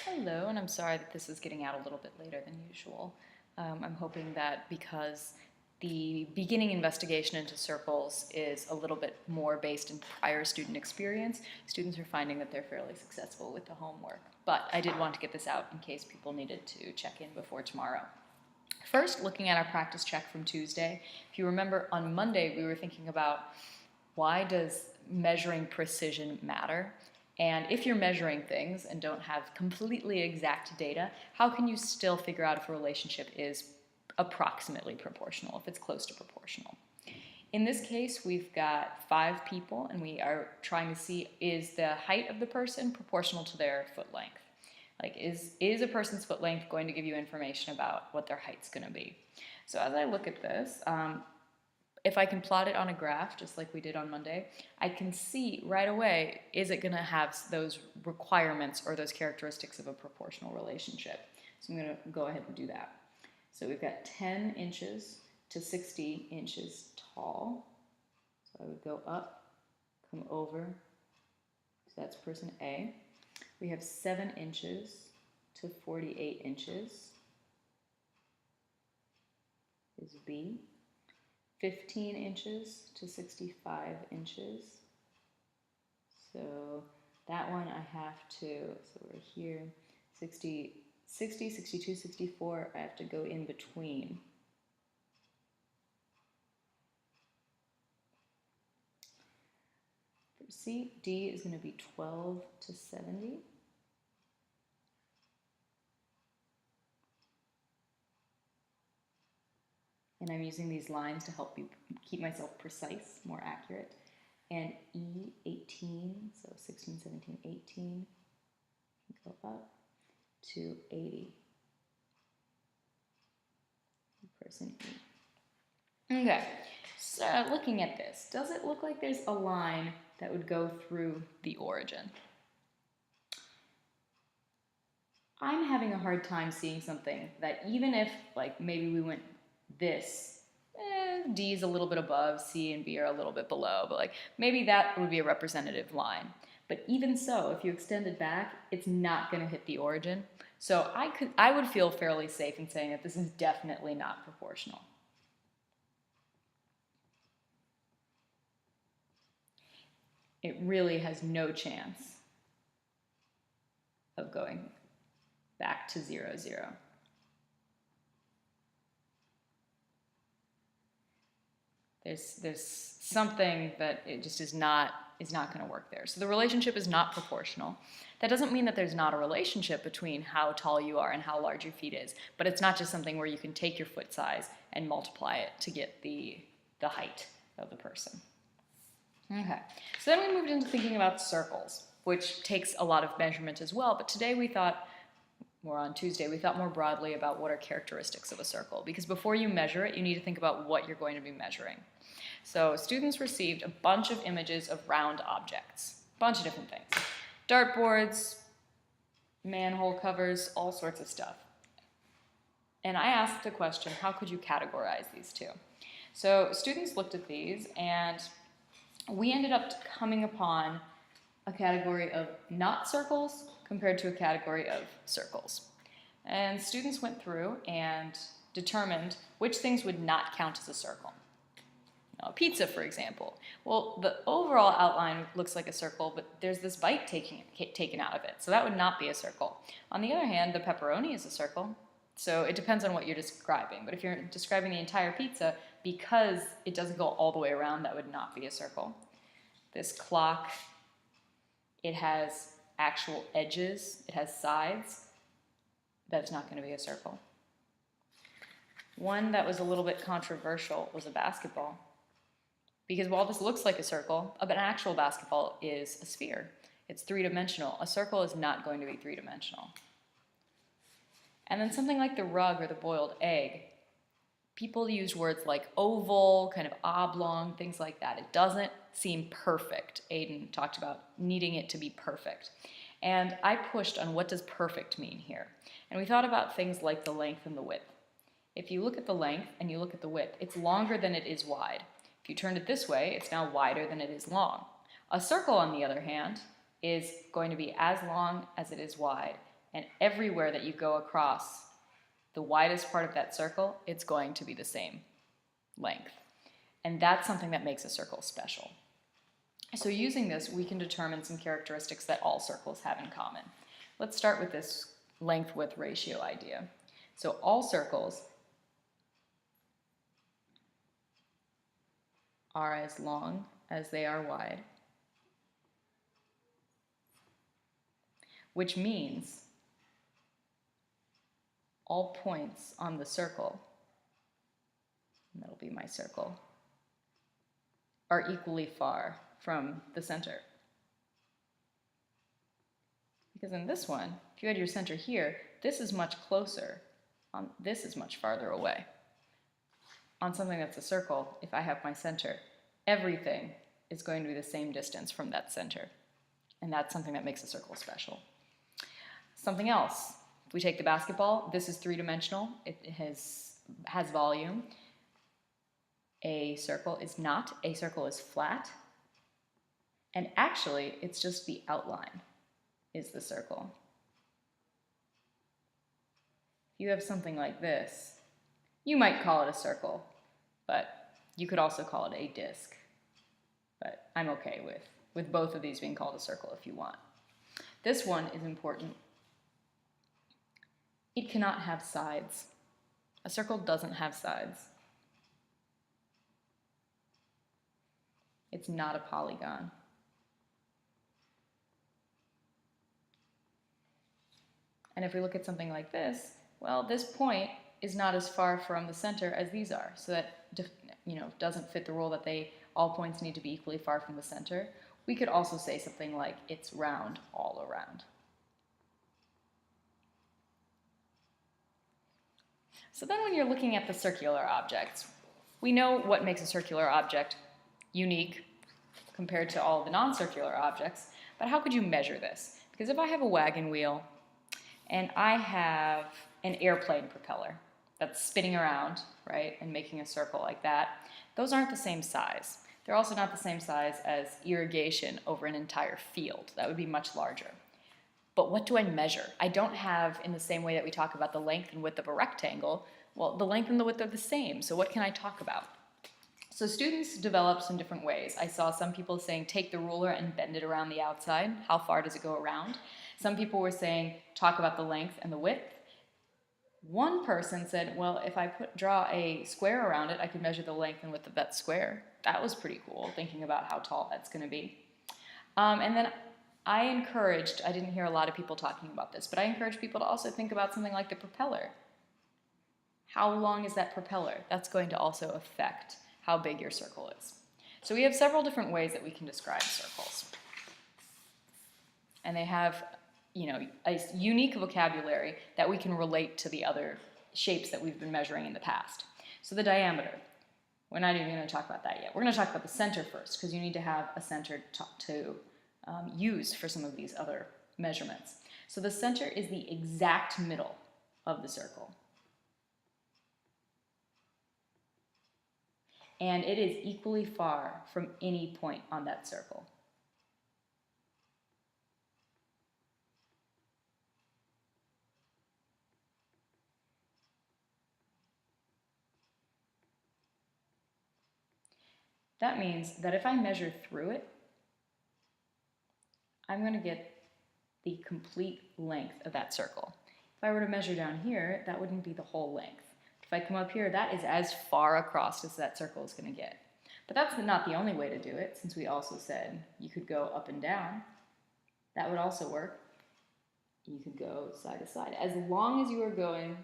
Hello, and I'm sorry that this is getting out a little bit later than usual. I'm hoping that because the beginning investigation into circles is a little bit more based in prior student experience, students are finding that they're fairly successful with the homework. But I did want to get this out in case people needed to check in before tomorrow. First, looking at our practice check from Tuesday, if you remember on Monday we were thinking about why does measuring precision matter? And if you're measuring things and don't have completely exact data, how can you still figure out if a relationship is approximately proportional, if it's close to proportional? In this case, we've got 5 people, and we are trying to see, is the height of the person proportional to their foot length? Like, is a person's foot length going to give you information about what their height's going to be? So as I look at this, if I can plot it on a graph, just like we did on Monday, I can see right away, is it going to have those requirements or those characteristics of a proportional relationship? So I'm going to go ahead and do that. So we've got 10 inches to 60 inches tall. So I would go up, come over. So that's person A. We have 7 inches to 48 inches is B. 15 inches to 65 inches. So that one I have to, so we're here, 60, 62, 64, I have to go in between. For C, D is going to be 12 to 70. And I'm using these lines to help me keep myself precise, more accurate. And E, 18, so 16, 17, 18, go up to 80. Person E. Okay, so looking at this, does it look like there's a line that would go through the origin? I'm having a hard time seeing something that even if, like, maybe we went this, D is a little bit above, C and B are a little bit below, but like maybe that would be a representative line. But even so, if you extend it back, it's not going to hit the origin. So I would feel fairly safe in saying that this is definitely not proportional. It really has no chance of going back to 0, 0. There's something that it just is not going to work there. So the relationship is not proportional. That doesn't mean that there's not a relationship between how tall you are and how large your feet is, but it's not just something where you can take your foot size and multiply it to get the height of the person. Okay, so then we moved into thinking about circles, which takes a lot of measurement as well, but today we thought, or on Tuesday, we thought more broadly about what are characteristics of a circle, because before you measure it, you need to think about what you're going to be measuring. So students received a bunch of images of round objects, a bunch of different things. Dartboards, manhole covers, all sorts of stuff. And I asked the question, how could you categorize these two? So students looked at these, and we ended up coming upon a category of not circles compared to a category of circles. And students went through and determined which things would not count as a circle. Now, a pizza, for example. Well, the overall outline looks like a circle, but there's this bite taken out of it, so that would not be a circle. On the other hand, the pepperoni is a circle, so it depends on what you're describing. But if you're describing the entire pizza, because it doesn't go all the way around, that would not be a circle. This clock, it has actual edges, it has sides, that's not going to be a circle. One that was a little bit controversial was a basketball. Because while this looks like a circle, an actual basketball is a sphere. It's 3-dimensional. A circle is not going to be 3-dimensional. And then something like the rug or the boiled egg, people use words like oval, kind of oblong, things like that. It doesn't seem perfect. Aiden talked about needing it to be perfect. And I pushed on what does perfect mean here. And we thought about things like the length and the width. If you look at the length and you look at the width, it's longer than it is wide. If you turned it this way, it's now wider than it is long. A circle, on the other hand, is going to be as long as it is wide, And everywhere that you go across the widest part of that circle, it's going to be the same length. And that's something that makes a circle special. So using this, we can determine some characteristics that all circles have in common. Let's start with this length-width ratio idea. So all circles are as long as they are wide, which means all points on the circle, and that'll be my circle, are equally far from the center. Because in this one, if you had your center here, this is much closer, this is much farther away. On something that's a circle, if I have my center, everything is going to be the same distance from that center. And that's something that makes a circle special. Something else, if we take the basketball, this is three-dimensional, it has volume. A circle is not, a circle is flat. And actually, it's just the outline is the circle. If you have something like this, you might call it a circle, but you could also call it a disc. But I'm okay with both of these being called a circle if you want. This one is important. It cannot have sides. A circle doesn't have sides. It's not a polygon. And if we look at something like this, well, this point is not as far from the center as these are, so that doesn't fit the rule that all points need to be equally far from the center. We could also say something like it's round all around. So then when you're looking at the circular objects, we know what makes a circular object unique compared to all the non-circular objects, but how could you measure this? Because if I have a wagon wheel and I have an airplane propeller that's spinning around, right, and making a circle like that, those aren't the same size. They're also not the same size as irrigation over an entire field. That would be much larger. But what do I measure? I don't have, in the same way that we talk about the length and width of a rectangle, well, the length and the width are the same, so what can I talk about? So students develop some different ways. I saw some people saying, take the ruler and bend it around the outside. How far does it go around? Some people were saying, talk about the length and the width. One person said, well, if I draw a square around it, I could measure the length and width of that square. That was pretty cool, thinking about how tall that's going to be. And then I didn't hear a lot of people talking about this, but I encourage people to also think about something like the propeller. How long is that propeller? That's going to also affect how big your circle is. So we have several different ways that we can describe circles. And they have a unique vocabulary that we can relate to the other shapes that we've been measuring in the past. So the diameter, we're not even going to talk about that yet. We're going to talk about the center first, because you need to have a center to use for some of these other measurements. So the center is the exact middle of the circle. And it is equally far from any point on that circle. That means that if I measure through it, I'm going to get the complete length of that circle. If I were to measure down here, that wouldn't be the whole length. If I come up here, that is as far across as that circle is going to get. But that's not the only way to do it, since we also said you could go up and down. That would also work. You could go side to side. As long as you are going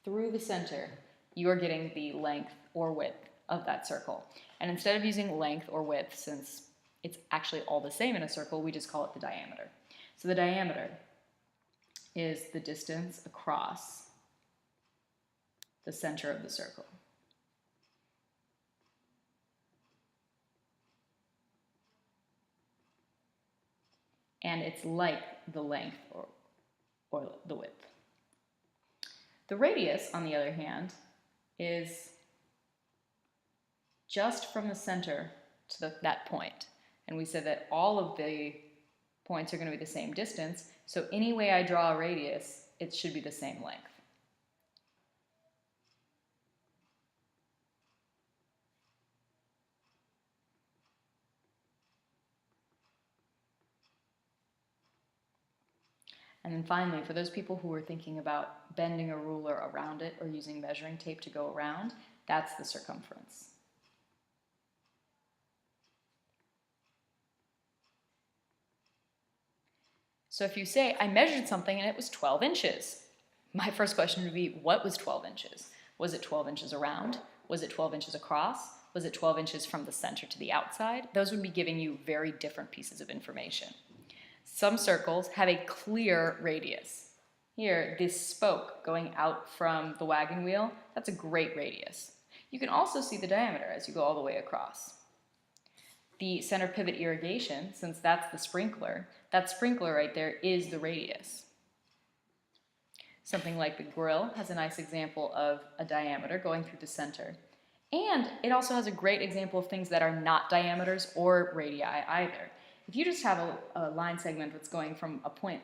through the center, you are getting the length or width of that circle. And instead of using length or width, since it's actually all the same in a circle, we just call it the diameter. So the diameter is the distance across the center of the circle. And it's like the length or the width. The radius, on the other hand, is just from the center to that point. And we said that all of the points are going to be the same distance, so any way I draw a radius, it should be the same length. And then finally, for those people who are thinking about bending a ruler around it or using measuring tape to go around, that's the circumference. So if you say, I measured something and it was 12 inches, my first question would be, what was 12 inches? Was it 12 inches around? Was it 12 inches across? Was it 12 inches from the center to the outside? Those would be giving you very different pieces of information. Some circles have a clear radius. Here, this spoke going out from the wagon wheel, that's a great radius. You can also see the diameter as you go all the way across. The center pivot irrigation, since that's the sprinkler, that sprinkler right there is the radius. Something like the grill has a nice example of a diameter going through the center. And it also has a great example of things that are not diameters or radii either. If you just have a line segment that's going from a point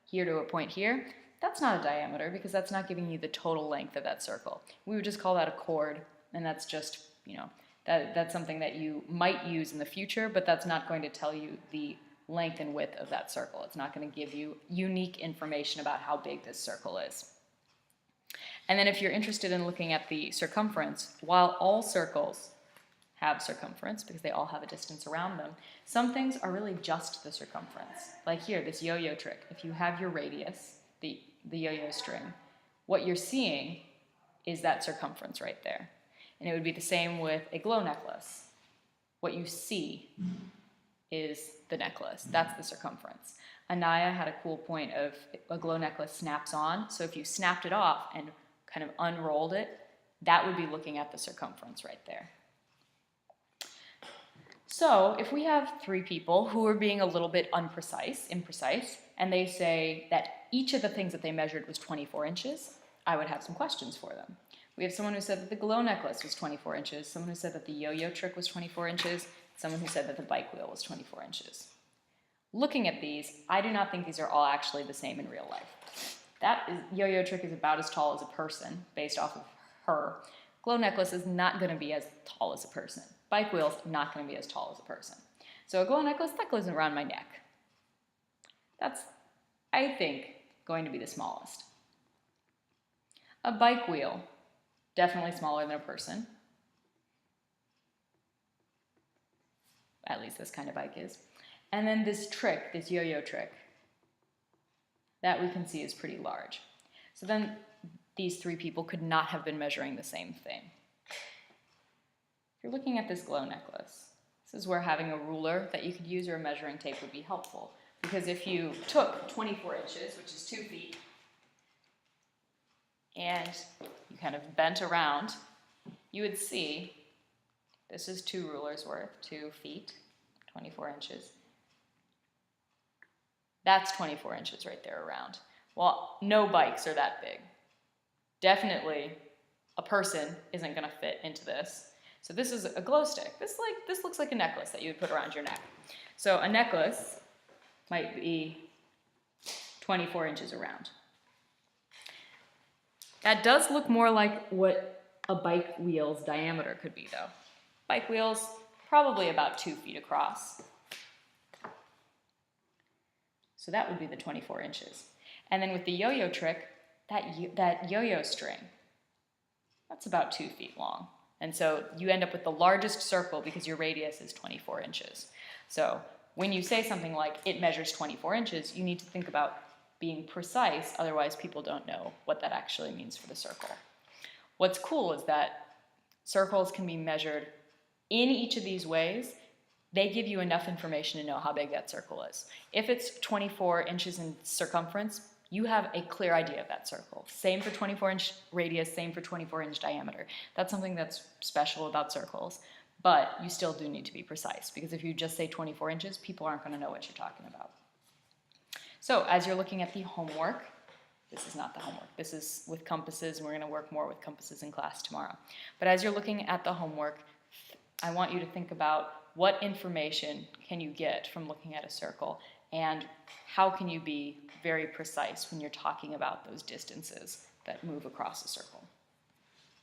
here to a point here, that's not a diameter because that's not giving you the total length of that circle. We would just call that a chord, and that's just, that's something that you might use in the future, but that's not going to tell you the length and width of that circle. It's not going to give you unique information about how big this circle is. And then if you're interested in looking at the circumference, while all circles have circumference because they all have a distance around them, some things are really just the circumference. Like here, this yo-yo trick. If you have your radius, the yo-yo string, what you're seeing is that circumference right there. And it would be the same with a glow necklace. What you see is the necklace. That's the circumference. Anaya had a cool point of a glow necklace snaps on, so if you snapped it off and kind of unrolled it, that would be looking at the circumference right there. So if we have three people who are being a little bit imprecise, and they say that each of the things that they measured was 24 inches, I would have some questions for them. We have someone who said that the glow necklace was 24 inches, someone who said that the yo-yo trick was 24 inches, someone who said that the bike wheel was 24 inches. Looking at these, I do not think these are all actually the same in real life. Yo-yo trick is about as tall as a person, based off of her. Glow necklace is not going to be as tall as a person. Bike wheel's not going to be as tall as a person. So a glow necklace, that goes around my neck. That's, I think, going to be the smallest. A bike wheel, definitely smaller than a person. At least this kind of bike is. And then this trick, this yo-yo trick, that we can see is pretty large. So then these three people could not have been measuring the same thing. If you're looking at this glow necklace, this is where having a ruler that you could use or a measuring tape would be helpful. Because if you took 24 inches, which is 2 feet, and you kind of bent around, you would see this is 2 rulers worth, 2 feet, 24 inches. That's 24 inches right there around. Well, no bikes are that big. Definitely a person isn't going to fit into this. So this is a glow stick. This looks like a necklace that you would put around your neck. So a necklace might be 24 inches around. That does look more like what a bike wheel's diameter could be, though. Bike wheels, probably about 2 feet across. So that would be the 24 inches. And then with the yo-yo trick, that yo-yo string, that's about 2 feet long. And so you end up with the largest circle because your radius is 24 inches. So when you say something like, it measures 24 inches, you need to think about being precise, otherwise people don't know what that actually means for the circle. What's cool is that circles can be measured in each of these ways. They give you enough information to know how big that circle is. If it's 24 inches in circumference, you have a clear idea of that circle. Same for 24-inch radius, same for 24-inch diameter. That's something that's special about circles, but you still do need to be precise, because if you just say 24 inches, people aren't going to know what you're talking about. So as you're looking at the homework, this is not the homework, this is with compasses, and we're going to work more with compasses in class tomorrow. But as you're looking at the homework, I want you to think about what information can you get from looking at a circle, And how can you be very precise when you're talking about those distances that move across a circle?